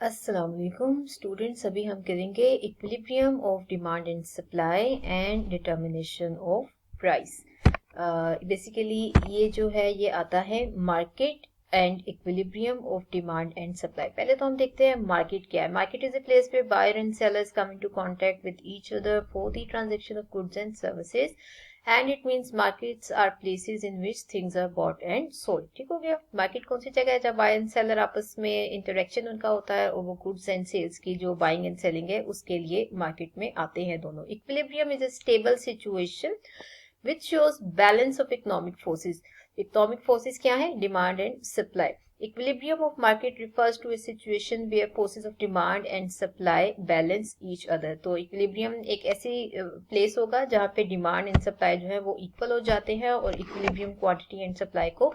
अस्सलाम वालेकुम स्टूडेंट्स, अभी हम करेंगे equilibrium of demand and supply and determination of price. Basically ये जो है ये आता है market and equilibrium of demand and supply. पहले तो हम देखते हैं मार्केट क्या है। Market is a place where buyer and sellers come into contact with each other for the transaction of goods and services and it means markets are places in which things are bought and sold. ठीक हो गया। Market कौन सी जगह है जब bye and seller आपस में interaction उनका होता है और वो गुड्स एंड सेल्स की जो बाइंग एंड सेलिंग है उसके लिए मार्केट में आते हैं दोनों। Equilibrium is a stable situation which shows balance of economic forces. Economic forces क्या है? Demand and supply. Equilibrium of market refers to a situation where forces of demand and supply balance each other. तो equilibrium एक ऐसी place होगा जहाँ पे demand and supply जो है वो equal हो जाते हैं और equilibrium quantity and supply को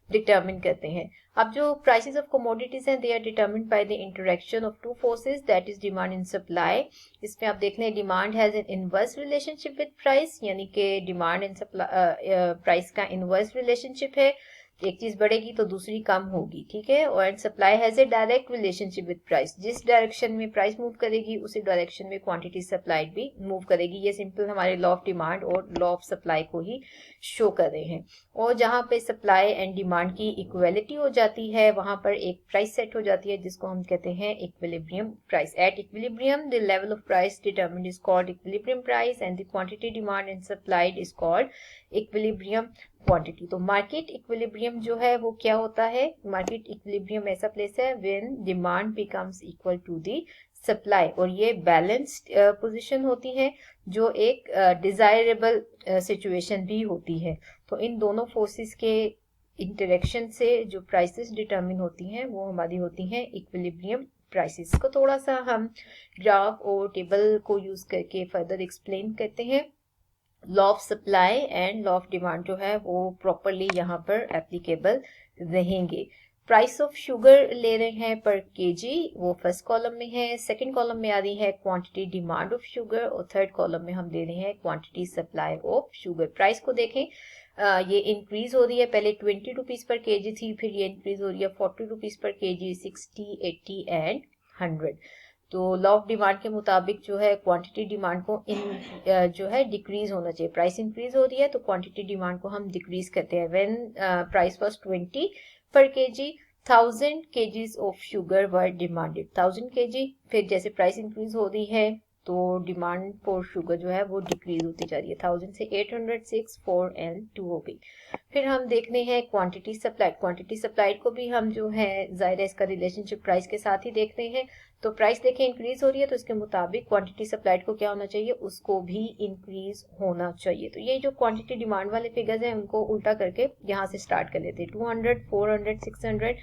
डिटरमिन करते हैं। अब जो प्राइसेस ऑफ कमोडिटीज हैं they are determined by the interaction of two forces that is demand and supply. इसमें आप देख लें demand has an inverse relationship with price, यानी कि डिमांड एंड सप्लाई प्राइस का इनवर्स रिलेशनशिप है। एक चीज बढ़ेगी तो दूसरी कम होगी, ठीक है। और supply has a direct relationship with price, जिस डायरेक्शन में प्राइस मूव करेगी उसी डायरेक्शन में क्वांटिटी सप्लाइड भी मूव करेगी। ये सिंपल हमारे लॉ ऑफ डिमांड और लॉ ऑफ सप्लाई को ही शो कर रहे हैं। और जहां पे सप्लाई एंड डिमांड की इक्वलिटी हो जाती है वहां पर एक प्राइस सेट हो जाती है जिसको हम कहते हैं equilibrium price. At equilibrium the level of price determined is called equilibrium price and the quantity demand and supplied is called equilibrium quantity. तो मार्केट इक्विलिब्रियम जो है वो क्या होता है? मार्केट इक्विलिब्रियम ऐसा प्लेस है when demand becomes equal to the supply, और ये बैलेंस्ड पोजीशन होती है जो एक डिजायरेबल सिचुएशन भी होती है। तो इन दोनों फोर्सेस के इंटरेक्शन से जो प्राइसेस डिटरमिन होती हैं वो हमारी होती हैं इक्विलिब्रियम प्राइसेस। को थोड़ा सा हम ग्राफ और टेबल को यूज करके फर्दर एक्सप्लेन करते हैं। Law of supply and law of demand जो है वो प्रॉपरली यहाँ पर एप्लीकेबल रहेंगे। प्राइस ऑफ शुगर ले रहे हैं पर केजी, वो फर्स्ट कॉलम में है। सेकंड कॉलम में आ रही है क्वांटिटी डिमांड ऑफ शुगर और थर्ड कॉलम में हम दे रहे हैं quantity supply of sugar. Price को देखें, ये इंक्रीज हो रही है। पहले 20 रुपीज पर केजी थी, फिर ये इंक्रीज हो रही है 40 रुपीज पर केजी, 60, 80 एंड 100। तो लॉ ऑफ डिमांड के मुताबिक जो है क्वांटिटी डिमांड को जो है डिक्रीज होना चाहिए। प्राइस इंक्रीज हो रही है तो क्वांटिटी डिमांड को हम डिक्रीज करते हैं। व्हेन प्राइस वाज 20 पर KG, 1000 kgs of sugar were demanded. 1000 kg, फिर जैसे प्राइस इंक्रीज हो रही है तो डिमांड फॉर शुगर जो है वो डिक्रीज होती जा रही है। 1000 से 800, 6, 4 एंड 2 हो गई। फिर हम देखने हैं क्वांटिटी सप्लाइड। क्वांटिटी सप्लाइड को भी हम जो है जाहिर है इसका रिलेशनशिप प्राइस के साथ ही देखते हैं। तो प्राइस देखें इंक्रीज हो रही है तो इसके मुताबिक क्वांटिटी सप्लाइड को क्या होना चाहिए? उसको भी इंक्रीज होना चाहिए। तो ये जो क्वांटिटी डिमांड वाले फिगर्स हैं उनको उल्टा करके यहाँ से स्टार्ट कर लेते हैं। 200, 400, 600,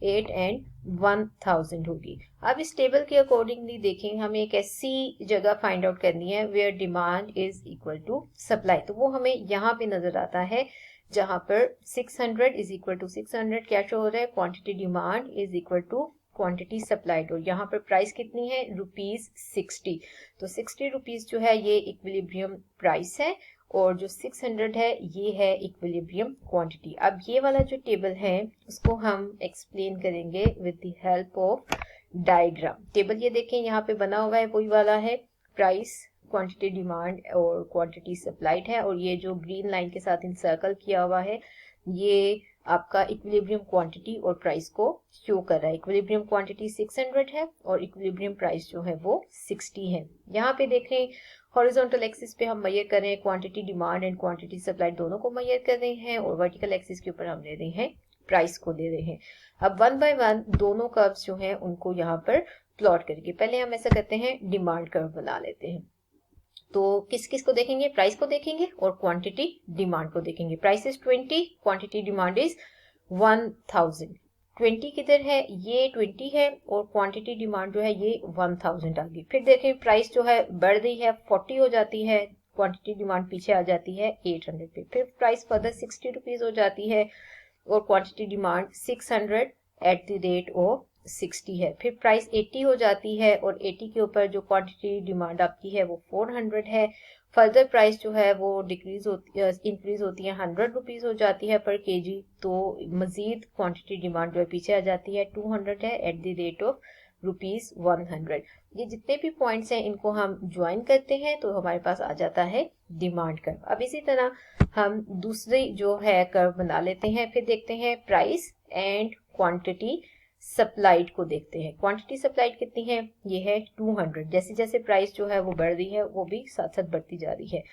8 एंड 1000 होगी। अब इस टेबल के अकॉर्डिंगली देखें, हमें एक ऐसी जगह फाइंड आउट करनी है where demand is equal to supply. तो वो हमें यहाँ पे नजर आता है जहां पर 600 इज इक्वल टू 600 क्या शो हो रहा है? Quantity demand is equal to quantity supplied, और यहाँ पर प्राइस कितनी है? ₹60। तो 60 रुपीज जो है ये इक्विलिब्रियम प्राइस है और जो 600 है ये है इक्विलिब्रियम क्वांटिटी। अब ये वाला जो टेबल है उसको हम एक्सप्लेन करेंगे with the help of diagram. Table ये देखें यहाँ पे बना हुआ है वही वाला है, प्राइस, क्वांटिटी डिमांड और क्वांटिटी सप्लाइड है, और ये जो ग्रीन लाइन के साथ इंसर्कल किया हुआ है ये आपका इक्विलिब्रियम क्वांटिटी और प्राइस को शो कर रहा है। इक्विलिब्रियम क्वांटिटी 600 है और इक्विलिब्रियम प्राइस जो है वो 60 है। यहाँ पे देखें हॉरिजॉन्टल एक्सिस पे हम मेजर कर रहे हैं quantity demand and quantity supply, दोनों को मेजर कर रहे हैं, और वर्टिकल एक्सिस के ऊपर हम ले रहे हैं प्राइस को ले रहे हैं। अब 1 बाय 1 दोनों कर्व्स जो हैं उनको यहाँ पर प्लॉट करके पहले हम ऐसा करते हैं डिमांड कर्व बना लेते हैं। तो किस किस को देखेंगे? प्राइस को देखेंगे और क्वांटिटी डिमांड को देखेंगे। Price is 20, quantity demand is 1000। 20 किधर है? ये 20 है और क्वांटिटी डिमांड जो है ये 1000 आ गई। फिर देखें प्राइस जो है बढ़ रही है, 40 हो जाती है, क्वांटिटी डिमांड पीछे आ जाती है 800 पे। फिर प्राइस फर्दर 60 रुपीज हो जाती है और quantity demand 600 at the rate of 60 है। फिर प्राइस 80 हो जाती है और 80 के ऊपर जो क्वांटिटी डिमांड आपकी है वो 400 है। फर्दर प्राइस जो है वो डिक्रीज होती है, इंक्रीज होती है, 100 रुपीज हो जाती है पर केजी। तो मजीद क्वांटिटी डिमांड जो है पीछे आ जाती है, 200 है एट द रेट ऑफ ₹100। ये जितने भी पॉइंट्स हैं इनको हम ज्वाइन करते हैं तो हमारे पास आ जाता है डिमांड कर्व। अब इसी तरह हम दूसरी जो है कर्व बना लेते हैं, फिर देखते हैं प्राइस एंड क्वांटिटी सप्लाइड को देखते हैं। क्वांटिटी सप्लाइड कितनी है, ये है 200। जैसे जैसे प्राइस जो है वो बढ़ रही है वो भी साथ साथ बढ़ती जा रही है।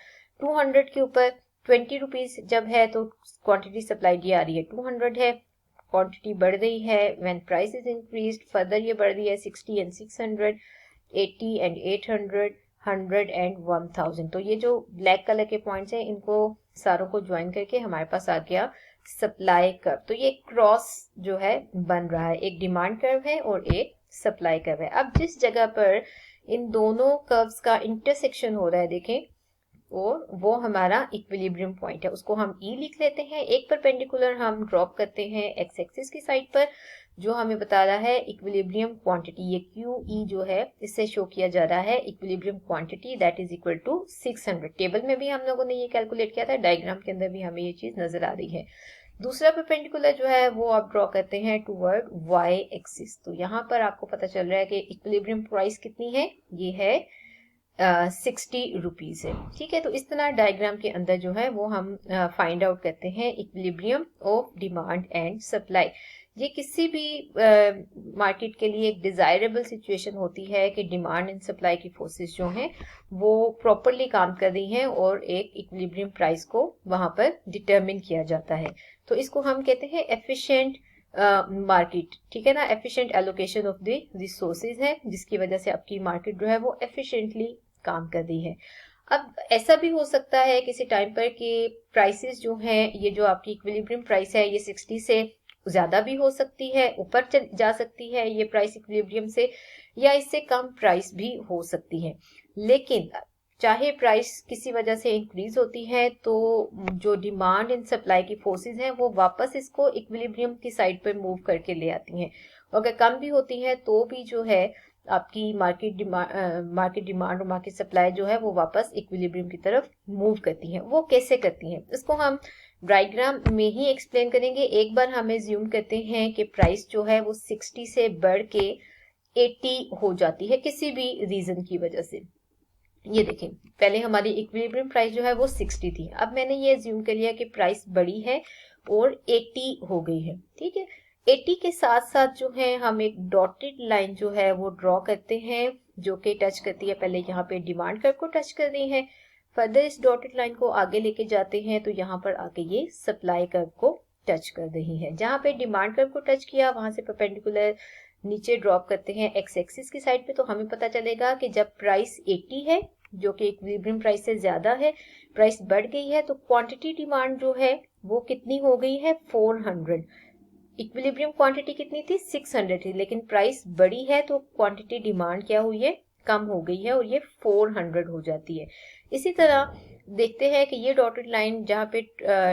200 के ऊपर 20 रुपीज जब है तो क्वांटिटी सप्लाइड ये आ रही है 200 है, क्वांटिटी बढ़ रही है when price is increased further, ये बढ़ रही है 60 एंड 600, 80 एंड 800, 100 एंड 1000। तो ये जो ब्लैक कलर के पॉइंट्स हैं इनको सारों को ज्वाइन करके हमारे पास आ गया सप्लाई कर्व। तो ये क्रॉस जो है बन रहा है, एक डिमांड कर्व है और एक सप्लाई कर्व है। अब जिस जगह पर इन दोनों कर्व्स का इंटरसेक्शन हो रहा है देखें, और वो हमारा इक्विलिब्रियम पॉइंट है, उसको हम ई लिख लेते हैं। एक परपेंडिकुलर हम ड्रॉप करते हैं एक्स एक्सिस की साइड पर, जो हमें बता रहा है इक्विलिब्रियम क्वांटिटी। ये क्यू ई जो है इससे शो किया जा रहा है equilibrium quantity that is equal to 600। Table में भी हम लोगों ने ये कैलकुलेट किया था, डायग्राम के अंदर भी हमें ये चीज नजर आ रही है। दूसरा परपेंडिकुलर जो है वो आप ड्रॉ करते हैं टूवर्ड वाई एक्सिस। तो यहाँ पर आपको पता चल रहा है कि इक्विलिब्रियम प्राइस कितनी है, ये है 60 रुपीज है। ठीक है, तो इस तरह डायग्राम के अंदर जो है वो हम फाइंड आउट करते हैं equilibrium of demand and supply. ये किसी भी मार्केट के लिए एक डिजायरेबल सिचुएशन होती है कि डिमांड एंड सप्लाई की फोर्सेस जो हैं वो प्रॉपरली काम कर रही हैं और एक इक्विलिब्रियम प्राइस को वहां पर डिटरमिन किया जाता है। तो इसको हम कहते हैं एफिशिएंट मार्केट। ठीक है ना, efficient allocation of the resources है, जिसकी वजह से आपकी मार्केट जो है वो एफिशिएंटली काम कर रही है। अब ऐसा भी हो सकता है किसी टाइम पर कि प्राइसेस जो हैं, ये जो आपकी इक्विलिब्रियम प्राइस है ये 60 से ज्यादा भी हो सकती है, ऊपर जा सकती है ये प्राइस इक्विलिब्रियम से, या इससे कम प्राइस भी हो सकती है। लेकिन चाहे प्राइस किसी वजह से इंक्रीज होती है तो जो डिमांड एंड सप्लाई की फोर्सेस हैं वो वापस इसको इक्विलिब्रियम की साइड पर मूव करके ले आती हैं। अगर कम भी होती है तो भी जो है आपकी मार्केट डिमांड और मार्केट सप्लाई जो है वो वापस इक्विलिब्रियम की तरफ मूव करती हैं। वो कैसे करती हैं इसको हम डायग्राम में ही एक्सप्लेन करेंगे। एक बार हम एज्यूम करते हैं कि प्राइस जो है वो 60 से बढ़ के 80 हो जाती है किसी भी रीजन की वजह से। ये देखें, पहले हमारी इक्विलिब्रियम प्राइस जो है वो 60 थी, अब मैंने ये एज्यूम कर लिया कि प्राइस बढ़ी है और 80 हो गई है। ठीक है, 80 के साथ साथ जो है हम एक डॉटेड लाइन जो है वो ड्रॉ करते हैं जो कि टच करती है, पहले यहाँ पे डिमांड कर्व को टच कर रही है, फर्दर इस डॉटेड लाइन को आगे लेके जाते हैं तो यहाँ पर आके ये सप्लाई कर्व को टच कर रही है। जहाँ पे डिमांड कर्व को टच किया वहां से परपेंडिकुलर नीचे ड्रॉप करते हैं एक्स एक्सिस की साइड पे, तो हमें पता चलेगा कि जब प्राइस 80 है जो कि इक्विलिब्रियम प्राइस से ज्यादा है, प्राइस बढ़ गई है, तो क्वांटिटी डिमांड जो है वो कितनी हो गई है 400। इक्विलिब्रियम क्वांटिटी कितनी थी 600 थी, लेकिन प्राइस बढ़ी है तो क्वांटिटी डिमांड क्या हुई है, कम हो गई है और ये 400 हो जाती है। इसी तरह देखते हैं कि ये डॉटेड लाइन जहाँ पे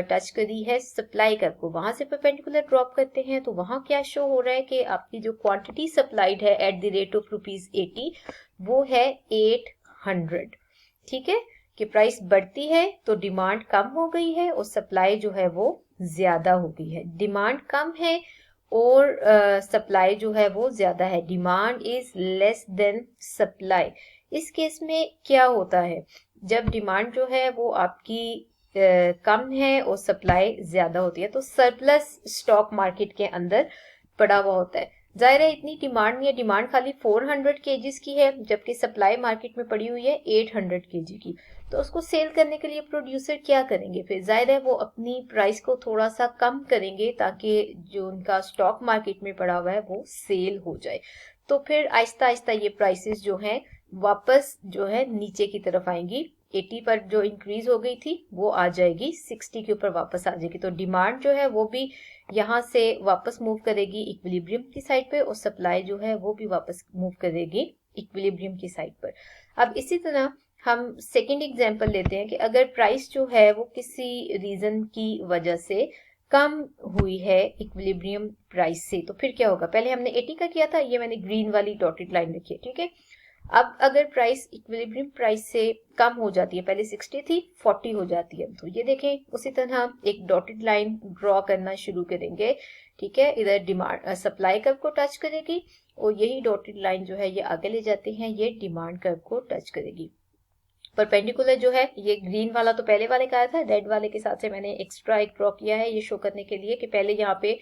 टच करी है सप्लाई कर्व को, वहां से परपेंडिकुलर ड्रॉप करते हैं तो वहां क्या शो हो रहा है कि आपकी जो क्वांटिटी सप्लाइड है एट द रेट ऑफ ₹80 वो है 800। ठीक है, कि प्राइस बढ़ती है तो डिमांड कम हो गई है और सप्लाई जो है वो ज्यादा हो गई है। डिमांड कम है और सप्लाई जो है वो ज्यादा है, demand is less than supply. इस केस में क्या होता है, जब डिमांड जो है वो आपकी कम है और सप्लाई ज्यादा होती है तो सरप्लस स्टॉक मार्केट के अंदर पड़ा हुआ होता है। जाहिर है इतनी डिमांड नहीं है, डिमांड खाली 400 केजीज की है जबकि सप्लाई मार्केट में पड़ी हुई है 800 केजी की। तो उसको सेल करने के लिए प्रोड्यूसर क्या करेंगे, फिर जाहिर है वो अपनी प्राइस को थोड़ा सा कम करेंगे ताकि जो उनका स्टॉक मार्केट में पड़ा हुआ है वो सेल हो जाए। तो फिर आहिस्ता आहिस्ता ये प्राइसेस जो हैं वापस जो है नीचे की तरफ आएंगी, 80 पर जो इंक्रीज हो गई थी वो आ जाएगी 60 के ऊपर वापस आ जाएगी। तो डिमांड जो है वो भी यहाँ से वापस मूव करेगी इक्विलिब्रियम की साइड पे और सप्लाई जो है वो भी वापस मूव करेगी इक्विलिब्रियम की साइड पर। अब इसी तरह हम सेकंड एग्जांपल लेते हैं कि अगर प्राइस जो है वो किसी रीजन की वजह से कम हुई है इक्विलिब्रियम प्राइस से, तो फिर क्या होगा। पहले हमने 80 का किया था, ये मैंने ग्रीन वाली डॉटेड लाइन रखी है। ठीक है, अब अगर प्राइस इक्विलिब्रियम प्राइस से कम हो जाती है, पहले 60 थी 40 हो जाती है, तो ये देखें उसी तरह हम एक डॉटेड लाइन ड्रॉ करना शुरू करेंगे। ठीक है, इधर डिमांड सप्लाई कर्व को टच करेगी और यही डॉटेड लाइन जो है ये आगे ले जाते हैं, ये डिमांड कर्व को टच करेगी। परपेंडिकुलर जो है ये ग्रीन वाला तो पहले वाले का आया था, रेड वाले के साथ से मैंने एक्स्ट्रा एक ड्रॉ किया है ये शो करने के लिए कि पहले यहाँ पे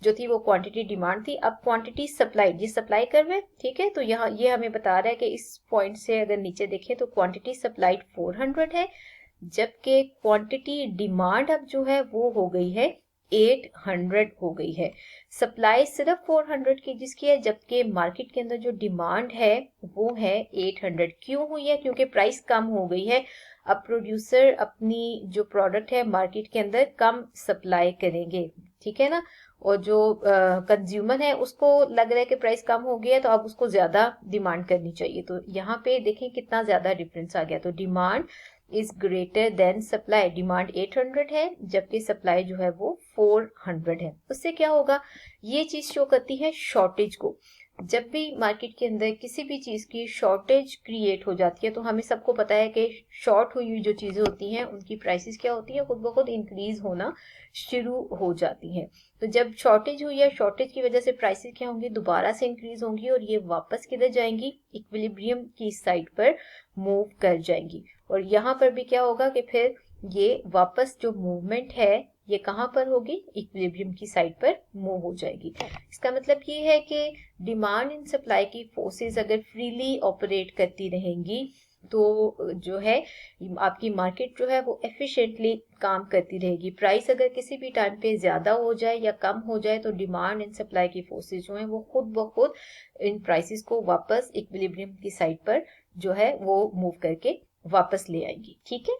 जो थी वो क्वांटिटी डिमांड थी, अब क्वांटिटी सप्लाईड, ये सप्लाई कर्व है, ठीक है। तो यहाँ ये हमें बता रहा है कि इस पॉइंट से अगर नीचे देखें तो क्वांटिटी सप्लाईड 400 है, जबकि क्वांटिटी डिमांड अब जो है वो हो गई है 800 हो गई है। सप्लाई सिर्फ 400 केजीज की है, जबकि मार्केट के अंदर जो डिमांड है वो है 800। क्यों हुई है? क्योंकि प्राइस कम हो गई है। अब प्रोड्यूसर अपनी जो प्रोडक्ट है मार्केट के अंदर कम सप्लाई करेंगे, ठीक है ना। और जो कंज्यूमर है उसको लग रहा है कि प्राइस कम हो गया है तो अब उसको ज्यादा डिमांड करनी चाहिए। तो यहाँ पे देखें कितना ज्यादा डिफरेंस आ गया। तो demand is greater than supply, demand 800 है जबकि सप्लाई जो है वो 400 है। उससे क्या होगा? ये चीज शो करती है शॉर्टेज को। जब भी मार्केट के अंदर किसी भी चीज की शॉर्टेज क्रिएट हो जाती है तो हमें सबको पता है कि शॉर्ट हुई हुई जो चीजें होती हैं उनकी प्राइसेस क्या होती है, खुद ब खुद इंक्रीज होना शुरू हो जाती हैं। तो जब शॉर्टेज हुई है, शॉर्टेज की वजह से प्राइसेस क्या होंगी? दोबारा से इंक्रीज होंगी और ये वापस किधर जाएंगी? इक्विलिब्रियम की साइड पर मूव कर जाएंगी। और यहाँ पर भी क्या होगा कि फिर ये वापस जो मूवमेंट है ये कहाँ पर होगी? इक्विलिब्रियम की साइड पर मूव हो जाएगी। इसका मतलब ये है कि डिमांड एंड सप्लाई की फोर्सेस अगर फ्रीली ऑपरेट करती रहेंगी तो जो है आपकी मार्केट जो है वो एफिशिएंटली काम करती रहेगी। प्राइस अगर किसी भी टाइम पे ज्यादा हो जाए या कम हो जाए तो डिमांड एंड सप्लाई की फोर्सेस जो है वो खुद ब खुद इन प्राइसेस को वापस इक्विलिब्रियम की साइड पर जो है वो मूव करके वापस ले आएंगी, ठीक है।